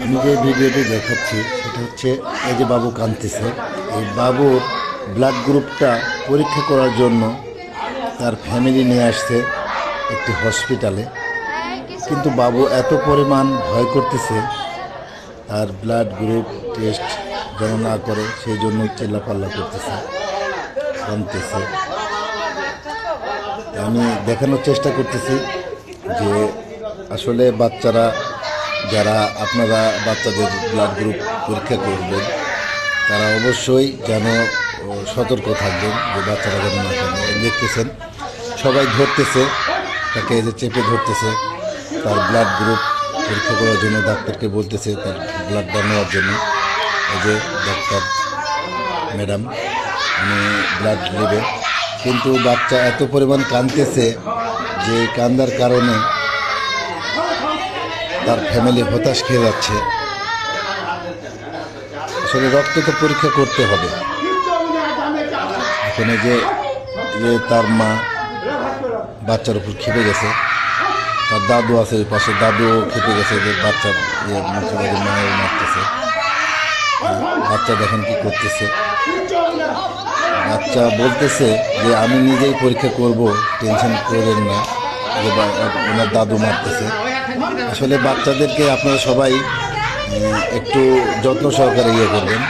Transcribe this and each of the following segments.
আমি যে ভিডিওটি দেখাচ্ছি সেটা হচ্ছে এই যে বাবু কাঁদতেছে, এই বাবুর ব্লাড গ্রুপটা পরীক্ষা করার জন্য তার ফ্যামিলি নিয়ে আসছে একটি হসপিটালে। কিন্তু বাবু এত পরিমাণ ভয় করতেছে, তার ব্লাড গ্রুপ টেস্ট যেন না করে সেই জন্য চিল্লাপাল্লা করতেছে, কাঁদতেছে। আমি দেখানোর চেষ্টা করতেছি যে আসলে বাচ্চারা যারা আপনারা বাচ্চাদের ব্লাড গ্রুপ পরীক্ষা করবেন তারা অবশ্যই যেন সতর্ক থাকবেন যে বাচ্চারা যেন না করে। দেখতেছেন সবাই ধরতেছে তাকে, এই যে চেপে ধরতেছে, তার ব্লাড গ্রুপ পরীক্ষা করার জন্য ডাক্তারকে বলতেছে তার ব্লাডটা নেওয়ার জন্য। এই যে ডাক্তার ম্যাডাম উনি ব্লাড নেবে, কিন্তু বাচ্চা এত পরিমাণ কাঁদতেছে যে কান্দার কারণে তার ফ্যামিলি হতাশ খেয়ে যাচ্ছে। আসলে রক্ত তো পরীক্ষা করতে হবে। এখানে যে তার মা বাচ্চার উপর খেপে গেছে, তার দাদু আছে ওই পাশে, দাদুও খেপে গেছে যে বাচ্চার মায়ের মারতেছে। বাচ্চা দেখেন কি করতেছে, বাচ্চা বলতেছে যে আমি নিজেই পরীক্ষা করব, টেনশন করবেন না, যে ওনার দাদু মারতেছে। আসলে বাচ্চাদেরকে আপনারা সবাই একটু যত্ন সহকারে করবেন,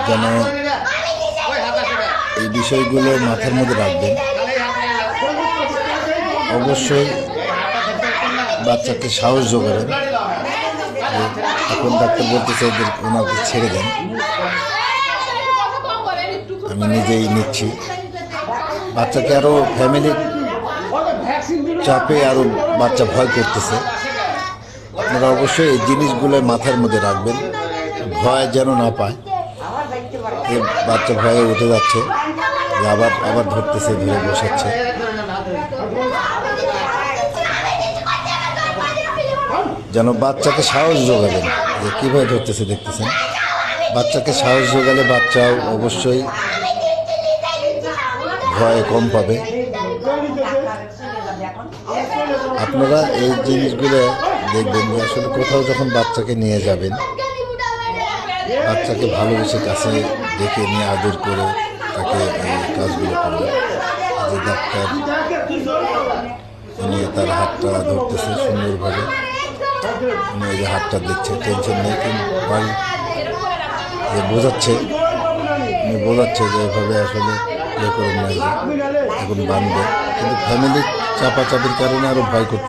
যেন এই বিষয়গুলো মাথার মধ্যে রাখবেন। অবশ্যই বাচ্চাকে সাহস যোগাবেন। এখন ডাক্তার বলতেছে ওনাকে ছেড়ে দেন, আমি নিজেই নিচ্ছি। বাচ্চাকে আরও ফ্যামিলি চাপে আরও বাচ্চা ভয় করতেছে। আপনারা অবশ্যই এই জিনিসগুলো মাথার মধ্যে রাখবেন, ভয় যেন না পায়। বাচ্চা ভয়ে উঠে যাচ্ছে, আবার আবার ধরতেছে, ধরে বসাচ্ছে। যেন বাচ্চাকে সাহস যোগাবেন, যে কীভাবে ধরতেছে দেখতেছেন। বাচ্চাকে সাহস যোগালে বাচ্চাও অবশ্যই ভয় কম পাবে। আপনারা এই জিনিসগুলো দেখবেন যে আসলে কোথাও যখন বাচ্চাকে নিয়ে যাবেন, বাচ্চাকে ভালোবেসে কাছে দেখে নিয়ে আদর করে তাকে এই কাজগুলো করবেন। যে ডাক্তার উনি তার হাতটা ধরতেছে সুন্দরভাবে, উনি এই যে হাতটা দিচ্ছে, টেনশন নেই। কিন্তু বাড়ি যে বোঝাচ্ছে, উনি বোঝাচ্ছে যে এভাবে আসলে করুন না, যে এখন বাঁধবে। কিন্তু ফ্যামিলির চাপাচাপির কারণে আরও ভয় করতে